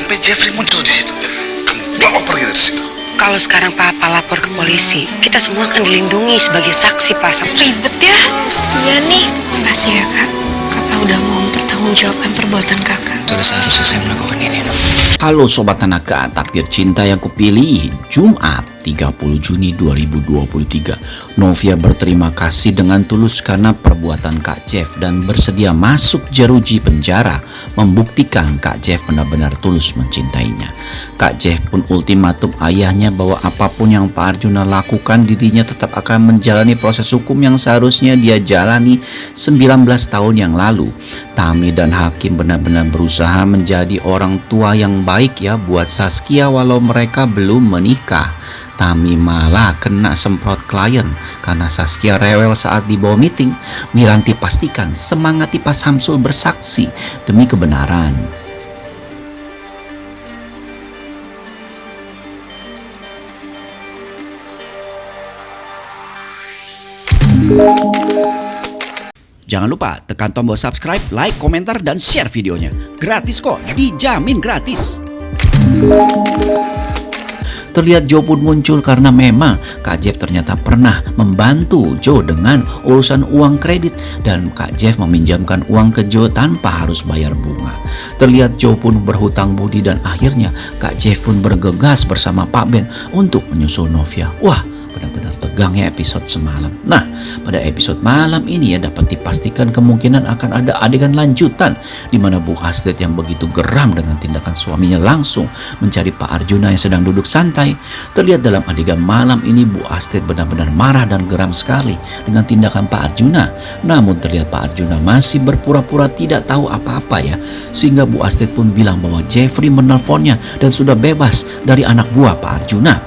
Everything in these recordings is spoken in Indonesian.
sampai Jeffrey muncul di situ. Kamu bawa pergi dari situ. Kalau sekarang Papa lapor ke polisi, kita semua akan dilindungi sebagai saksi, Pak. Ribet ya? Iya nih. Makasih ya, Kak. Kakak udah mau mempertanggungjawabkan perbuatan kakak. Sudah seharusnya saya melakukan ini, Nov. Halo Sobat Tanaka, takdir cinta yang kupilih. Jumat 30 Juni 2023. Novia berterima kasih dengan tulus karena perbuatan Kak Jeff dan bersedia masuk jeruji penjara, membuktikan Kak Jeff benar-benar tulus mencintainya. Kak Jeff pun ultimatum ayahnya bahwa apapun yang Pak Arjuna lakukan, dirinya tetap akan menjalani proses hukum yang seharusnya dia jalani 19 tahun yang lalu. Tami dan Hakim benar-benar berusaha menjadi orang tua yang baik ya buat Saskia walau mereka belum menikah. Tami malah kena semprot klien karena Saskia rewel saat dibawa meeting. Miranti pastikan semangati Pak Samsul bersaksi demi kebenaran. Jangan lupa tekan tombol subscribe, like, komentar, dan share videonya. Gratis kok, dijamin gratis. Terlihat Joe pun muncul karena memang Kak Jeff ternyata pernah membantu Joe dengan urusan uang kredit dan Kak Jeff meminjamkan uang ke Joe tanpa harus bayar bunga. Terlihat Joe pun berhutang budi dan akhirnya Kak Jeff pun bergegas bersama Pak Ben untuk menyusul Novia. Wah, benar-benar tegang ya episode semalam. Nah, pada episode malam ini ya dapat dipastikan kemungkinan akan ada adegan lanjutan di mana Bu Astrid yang begitu geram dengan tindakan suaminya langsung mencari Pak Arjuna yang sedang duduk santai. Terlihat dalam adegan malam ini Bu Astrid benar-benar marah dan geram sekali dengan tindakan Pak Arjuna. Namun terlihat Pak Arjuna masih berpura-pura tidak tahu apa-apa ya, sehingga Bu Astrid pun bilang bahwa Jeffrey menelponnya dan sudah bebas dari anak buah Pak Arjuna.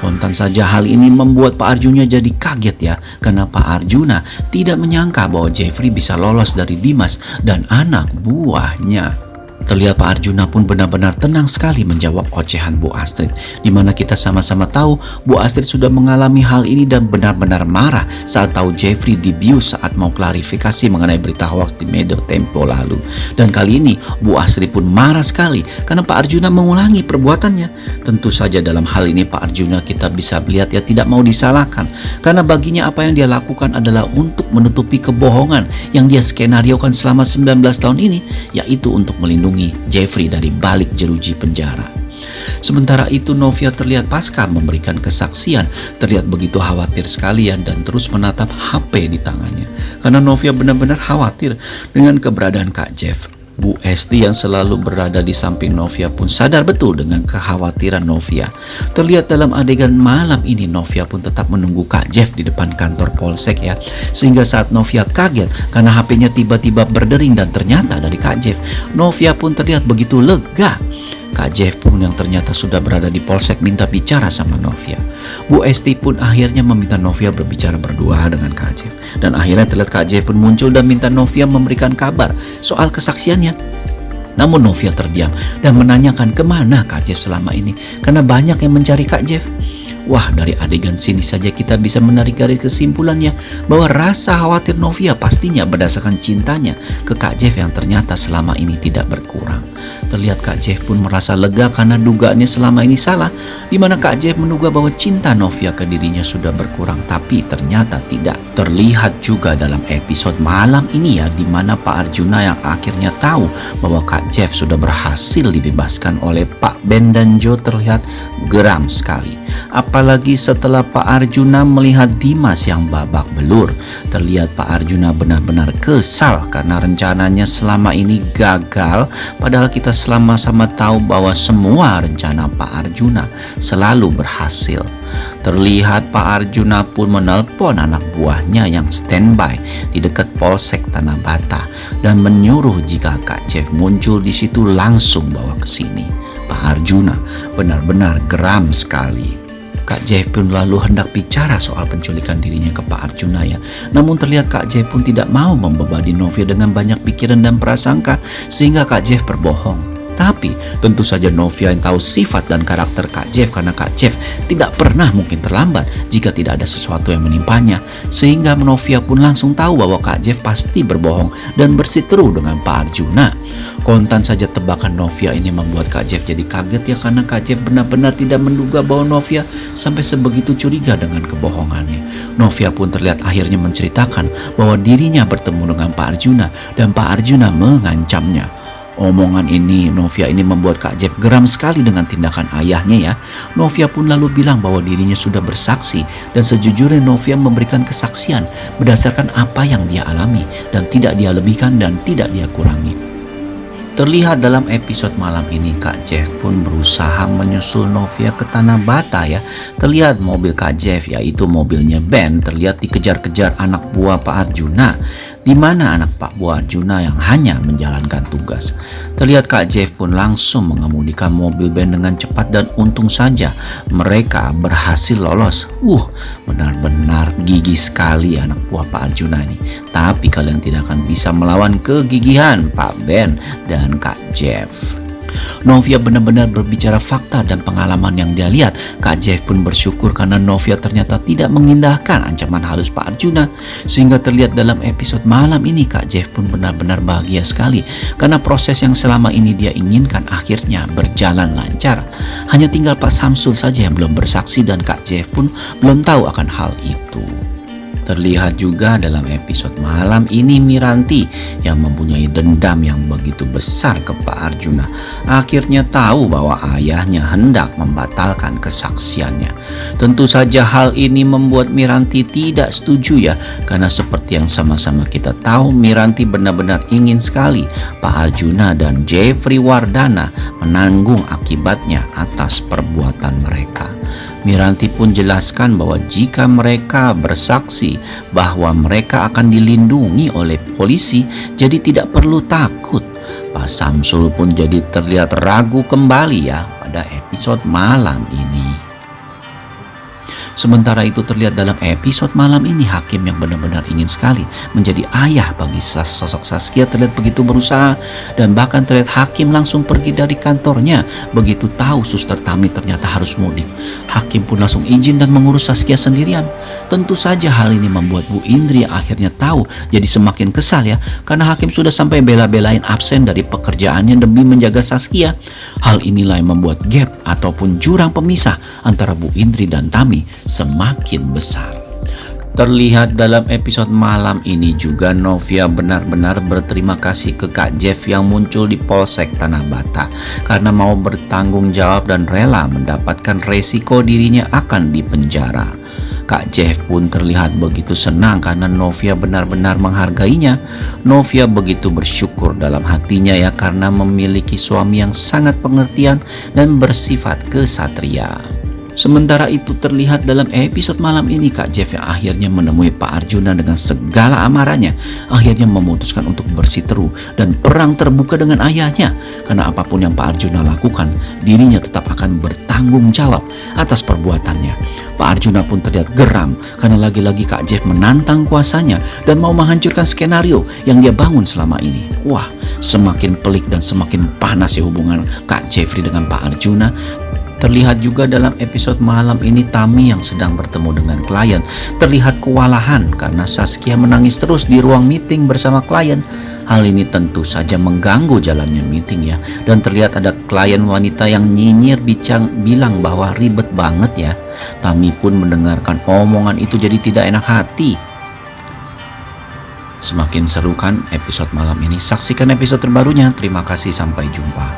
Spontan saja hal ini membuat Pak Arjuna jadi kaget ya, karena Pak Arjuna tidak menyangka bahwa Jeffrey bisa lolos dari Dimas dan anak buahnya. Terlihat Pak Arjuna pun benar-benar tenang sekali menjawab ocehan Bu Astrid, di mana kita sama-sama tahu Bu Astrid sudah mengalami hal ini dan benar-benar marah saat tahu Jeffrey dibius saat mau klarifikasi mengenai berita hoax di media Tempo lalu. Dan kali ini Bu Astrid pun marah sekali karena Pak Arjuna mengulangi perbuatannya. Tentu saja dalam hal ini Pak Arjuna kita bisa melihat ya tidak mau disalahkan, karena baginya apa yang dia lakukan adalah untuk menutupi kebohongan yang dia skenariokan selama 19 tahun ini, yaitu untuk melindungi Jeffrey dari balik jeruji penjara. Sementara itu Novia terlihat pasca memberikan kesaksian terlihat begitu khawatir sekalian dan terus menatap HP di tangannya, karena Novia benar-benar khawatir dengan keberadaan Kak Jeff. Bu Esti yang selalu berada di samping Novia pun sadar betul dengan kekhawatiran Novia. Terlihat dalam adegan malam ini Novia pun tetap menunggu Kak Jeff di depan kantor polsek ya, sehingga saat Novia kaget karena HP-nya tiba-tiba berdering dan ternyata dari Kak Jeff, Novia pun terlihat begitu lega. Kak Jeff pun yang ternyata sudah berada di polsek minta bicara sama Novia. Bu Esti pun akhirnya meminta Novia berbicara berdua dengan Kak Jeff. Dan akhirnya terlihat Kak Jeff pun muncul dan minta Novia memberikan kabar soal kesaksiannya. Namun Novia terdiam dan menanyakan kemana Kak Jeff selama ini, karena banyak yang mencari Kak Jeff. Wah, dari adegan sini saja kita bisa menarik garis kesimpulannya bahwa rasa khawatir Novia pastinya berdasarkan cintanya ke Kak Jeff yang ternyata selama ini tidak berkurang. Terlihat Kak Jeff pun merasa lega karena dugaannya selama ini salah, di mana Kak Jeff menduga bahwa cinta Novia ke dirinya sudah berkurang, tapi ternyata tidak. Terlihat juga dalam episode malam ini ya, di mana Pak Arjuna yang akhirnya tahu bahwa Kak Jeff sudah berhasil dibebaskan oleh Pak Ben dan Joe terlihat geram sekali. Apalagi setelah Pak Arjuna melihat Dimas yang babak belur. Terlihat Pak Arjuna benar-benar kesal karena rencananya selama ini gagal, padahal kita sama-sama tahu bahwa semua rencana Pak Arjuna selalu berhasil. Terlihat Pak Arjuna pun menelpon anak buahnya yang standby di dekat Polsek Tanah Bata dan menyuruh jika Kak Jeff muncul di situ langsung bawa ke sini. Pak Arjuna benar-benar geram sekali. Kak Jeff pun lalu hendak bicara soal penculikan dirinya ke Pak Arjuna ya. Namun terlihat Kak Jeff pun tidak mau membebani Novia dengan banyak pikiran dan prasangka, sehingga Kak Jeff berbohong. Tapi tentu saja Novia yang tahu sifat dan karakter Kak Jeff, karena Kak Jeff tidak pernah mungkin terlambat jika tidak ada sesuatu yang menimpanya. Sehingga Novia pun langsung tahu bahwa Kak Jeff pasti berbohong dan bersiteru dengan Pak Arjuna. Kontan saja tebakan Novia ini membuat Kak Jeff jadi kaget ya, karena Kak Jeff benar-benar tidak menduga bahwa Novia sampai sebegitu curiga dengan kebohongannya. Novia pun terlihat akhirnya menceritakan bahwa dirinya bertemu dengan Pak Arjuna dan Pak Arjuna mengancamnya. Omongan ini, Novia ini membuat Kak Jeff geram sekali dengan tindakan ayahnya ya. Novia pun lalu bilang bahwa dirinya sudah bersaksi dan sejujurnya Novia memberikan kesaksian berdasarkan apa yang dia alami dan tidak dia lebihkan dan tidak dia kurangi. Terlihat dalam episode malam ini Kak Jeff pun berusaha menyusul Novia ke Tanah Bata ya. Terlihat mobil Kak Jeff, yaitu mobilnya Ben, terlihat dikejar-kejar anak buah Pak Arjuna, di mana anak Pak buah Arjuna yang hanya menjalankan tugas. Terlihat Kak Jeff pun langsung mengemudikan mobil Ben dengan cepat dan untung saja mereka berhasil lolos. Benar-benar gigih sekali anak buah Pak Arjuna ini. Tapi kalian tidak akan bisa melawan kegigihan Pak Ben dan Kak Jeff. Novia benar-benar berbicara fakta dan pengalaman yang dia lihat. Kak Jeff pun bersyukur karena Novia ternyata tidak mengindahkan ancaman halus Pak Arjuna. Sehingga terlihat dalam episode malam ini Kak Jeff pun benar-benar bahagia sekali karena proses yang selama ini dia inginkan akhirnya berjalan lancar. Hanya tinggal Pak Samsul saja yang belum bersaksi dan Kak Jeff pun belum tahu akan hal itu. Terlihat juga dalam episode malam ini Miranti yang mempunyai dendam yang begitu besar ke Pak Arjuna akhirnya tahu bahwa ayahnya hendak membatalkan kesaksiannya. Tentu saja hal ini membuat Miranti tidak setuju ya, karena seperti yang sama-sama kita tahu Miranti benar-benar ingin sekali Pak Arjuna dan Jeffrey Wardana menanggung akibatnya atas perbuatan mereka. Miranti pun jelaskan bahwa jika mereka bersaksi bahwa mereka akan dilindungi oleh polisi, jadi tidak perlu takut. Pak Samsul pun jadi terlihat ragu kembali ya pada episode malam ini. Sementara itu terlihat dalam episode malam ini hakim yang benar-benar ingin sekali menjadi ayah bagi sosok Saskia terlihat begitu berusaha, dan bahkan terlihat hakim langsung pergi dari kantornya begitu tahu Suster Tami ternyata harus mudik. Hakim pun langsung izin dan mengurus Saskia sendirian. Tentu saja hal ini membuat Bu Indri akhirnya tahu jadi semakin kesal ya, karena hakim sudah sampai bela-belain absen dari pekerjaannya demi menjaga Saskia. Hal inilah yang membuat gap ataupun jurang pemisah antara Bu Indri dan Tami semakin besar. Terlihat dalam episode malam ini juga Novia benar-benar berterima kasih ke Kak Jeff yang muncul di Polsek Tanah Bata karena mau bertanggung jawab dan rela mendapatkan resiko dirinya akan dipenjara. Kak Jeff pun terlihat begitu senang karena Novia benar-benar menghargainya. Novia begitu bersyukur dalam hatinya ya, karena memiliki suami yang sangat pengertian dan bersifat kesatria. Sementara itu terlihat dalam episode malam ini Kak Jeff yang akhirnya menemui Pak Arjuna dengan segala amarahnya akhirnya memutuskan untuk bersiteru dan perang terbuka dengan ayahnya, karena apapun yang Pak Arjuna lakukan dirinya tetap akan bertanggung jawab atas perbuatannya. Pak Arjuna pun terlihat geram karena lagi-lagi Kak Jeff menantang kuasanya dan mau menghancurkan skenario yang dia bangun selama ini. Semakin pelik dan semakin panas ya hubungan Kak Jeffrey dengan Pak Arjuna. Terlihat juga dalam episode malam ini Tami yang sedang bertemu dengan klien terlihat kewalahan karena Saskia menangis terus di ruang meeting bersama klien. Hal ini tentu saja mengganggu jalannya meeting ya, dan terlihat ada klien wanita yang nyinyir bilang bahwa ribet banget ya. Tami pun mendengarkan omongan itu jadi tidak enak hati. Semakin seru kan episode malam ini? Saksikan episode terbarunya. Terima kasih, sampai jumpa.